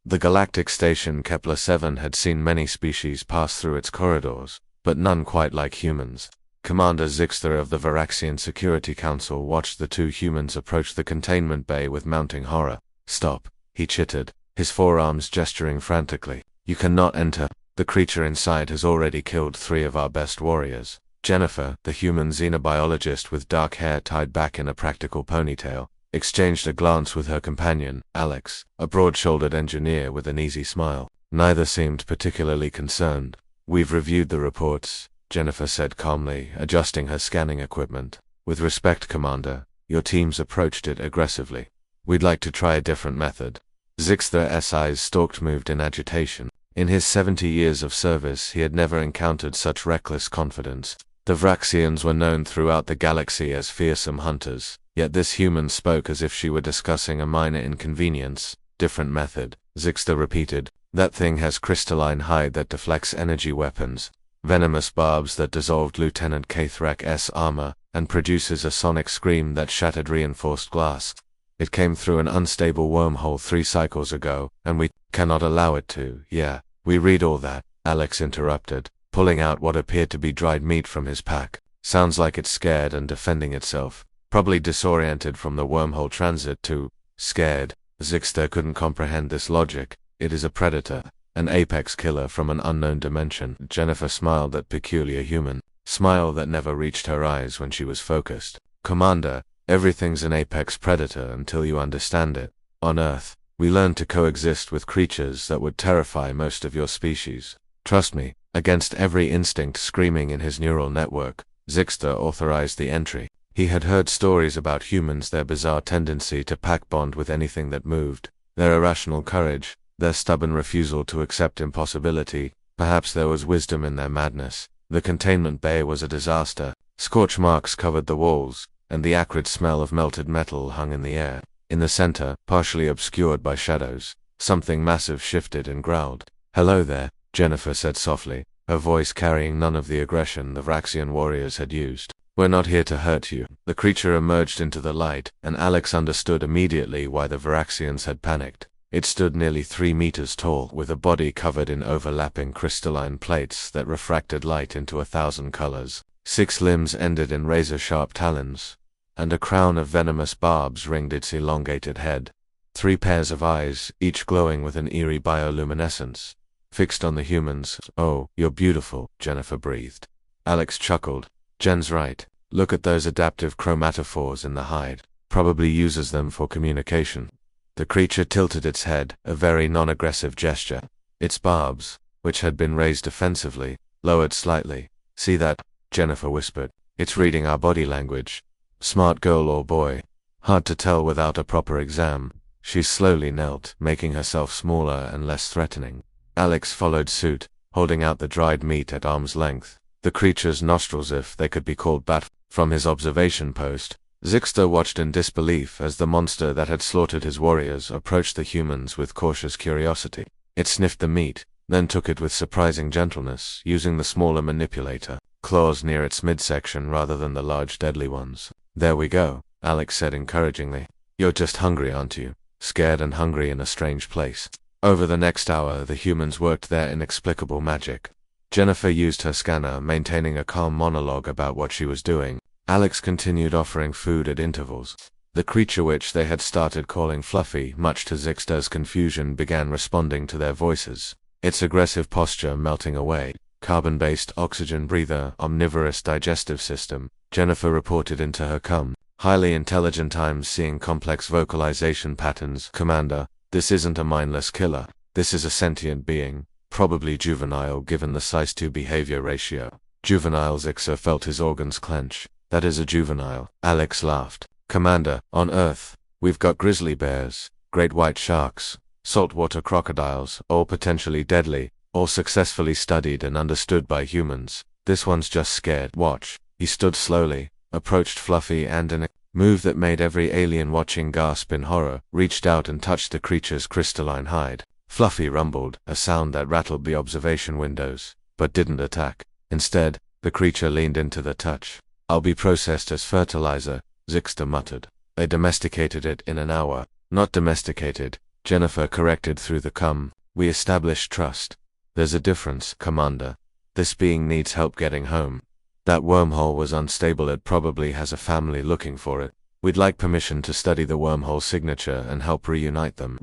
The galactic station Kepler-7 had seen many species pass through its corridors, but none quite like humans. Commander Zixter of the Varaxian Security Council watched the two humans approach the containment bay with mounting horror. "Stop," he chittered, his forearms gesturing frantically. "You cannot enter. The creature inside has already killed 3 of our best warriors." Jennifer, the human xenobiologist with dark hair tied back in a practical ponytail, exchanged a glance with her companion, Alex, a broad-shouldered engineer with an easy smile. Neither seemed particularly concerned. "We've reviewed the reports," Jennifer said calmly, adjusting her scanning equipment. "With respect, Commander, your teams approached it aggressively. We'd like to try a different method." Zixter's eyes stalked moved in agitation. In his 70 years of service he had never encountered such reckless confidence. The Vraxians were known throughout the galaxy as fearsome hunters, yet this human spoke as if she were discussing a minor inconvenience. "Different method," Zixter repeated. "That thing has crystalline hide that deflects energy weapons, venomous barbs that dissolved Lieutenant Kathrak's armor, and produces a sonic scream that shattered reinforced glass. It came through an unstable wormhole 3 cycles ago, and we cannot allow it to." "Yeah, we read all that," Alex interrupted, pulling out what appeared to be dried meat from his pack. "Sounds like it's scared and defending itself. Probably disoriented from the wormhole transit too." "Scared?" Zixter couldn't comprehend this logic. "It is a predator, an apex killer from an unknown dimension." Jennifer smiled that peculiar human smile that never reached her eyes when she was focused. "Commander, everything's an apex predator until you understand it. On Earth, we learned to coexist with creatures that would terrify most of your species. Trust me." Against every instinct screaming in his neural network, Zixter authorized the entry. He had heard stories about humans, their bizarre tendency to pack bond with anything that moved, their irrational courage, their stubborn refusal to accept impossibility. Perhaps there was wisdom in their madness. The containment bay was a disaster. Scorch marks covered the walls, and the acrid smell of melted metal hung in the air. In the center, partially obscured by shadows, something massive shifted and growled. "Hello there," Jennifer said softly, her voice carrying none of the aggression the Vraxian warriors had used. "We're not here to hurt you." The creature emerged into the light, and Alex understood immediately why the Vraxians had panicked. It stood nearly 3 meters tall, with a body covered in overlapping crystalline plates that refracted light into 1,000 colors. 6 limbs ended in razor-sharp talons, and a crown of venomous barbs ringed its elongated head. 3 pairs of eyes, each glowing with an eerie bioluminescence, fixed on the humans. "Oh, you're beautiful," Jennifer breathed. Alex chuckled. "Jen's right. Look at those adaptive chromatophores in the hide. Probably uses them for communication." The creature tilted its head, a very non-aggressive gesture. Its barbs, which had been raised defensively, lowered slightly. "See that?" Jennifer whispered. "It's reading our body language. Smart girl or boy. Hard to tell without a proper exam." She slowly knelt, making herself smaller and less threatening. Alex followed suit, holding out the dried meat at arm's length. The creature's nostrils, if they could be called bat, from his observation post. Zixter watched in disbelief as the monster that had slaughtered his warriors approached the humans with cautious curiosity. It sniffed the meat, then took it with surprising gentleness, using the smaller manipulator, claws near its midsection rather than the large deadly ones. "There we go," Alex said encouragingly. "You're just hungry, aren't you? Scared and hungry in a strange place." Over the next hour, the humans worked their inexplicable magic. Jennifer used her scanner, maintaining a calm monologue about what she was doing. Alex continued offering food at intervals. The creature, which they had started calling Fluffy, much to Zixter's confusion, began responding to their voices. Its aggressive posture melting away. "Carbon-based oxygen breather, omnivorous digestive system," Jennifer reported into her highly intelligent times, seeing complex vocalization patterns. "Commander, this isn't a mindless killer. This is a sentient being, probably juvenile given the size-to behavior ratio." "Juvenile?" Zixter felt his organs clench. "That is a juvenile." Alex laughed. "Commander, on Earth, we've got grizzly bears, great white sharks, saltwater crocodiles, all potentially deadly, all successfully studied and understood by humans. This one's just scared. Watch." He stood slowly, approached Fluffy, and in a move that made every alien watching gasp in horror, reached out and touched the creature's crystalline hide. Fluffy rumbled, a sound that rattled the observation windows, but didn't attack. Instead, the creature leaned into the touch. "I'll be processed as fertilizer," Zixter muttered. "They domesticated it in an hour." "Not domesticated," Jennifer corrected through the We established trust. There's a difference, Commander. This being needs help getting home. That wormhole was unstable. It probably has a family looking for it. We'd like permission to study the wormhole signature and help reunite them.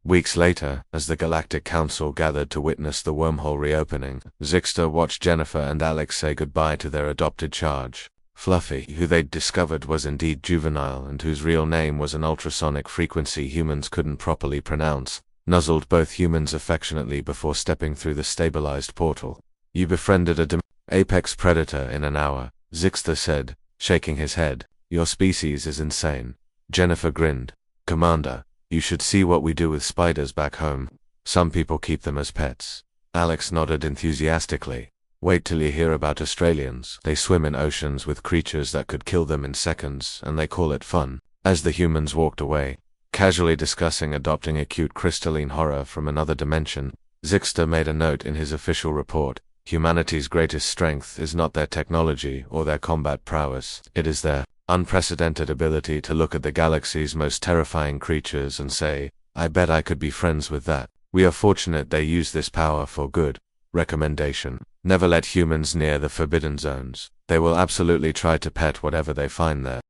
Weeks later, as the Galactic Council gathered to witness the wormhole reopening, Zixter watched Jennifer and Alex say goodbye to their adopted charge, Fluffy, who they'd discovered was indeed juvenile and whose real name was an ultrasonic frequency humans couldn't properly pronounce, nuzzled both humans affectionately before stepping through the stabilized portal. You befriended a apex predator in an hour, Zixter said, shaking his head. Your species is insane. Jennifer grinned. Commander, you should see what we do with spiders back home. Some people keep them as pets. Alex nodded enthusiastically. Wait till you hear about Australians. They swim in oceans with creatures that could kill them in seconds, and they call it fun. As the humans walked away, casually discussing adopting a cute crystalline horror from another dimension, Zixter made a note in his official report. Humanity's greatest strength is not their technology or their combat prowess. It is their unprecedented ability to look at the galaxy's most terrifying creatures and say, I bet I could be friends with that. We are fortunate they use this power for good. Recommendation: never let humans near the forbidden zones. They will absolutely try to pet whatever they find there.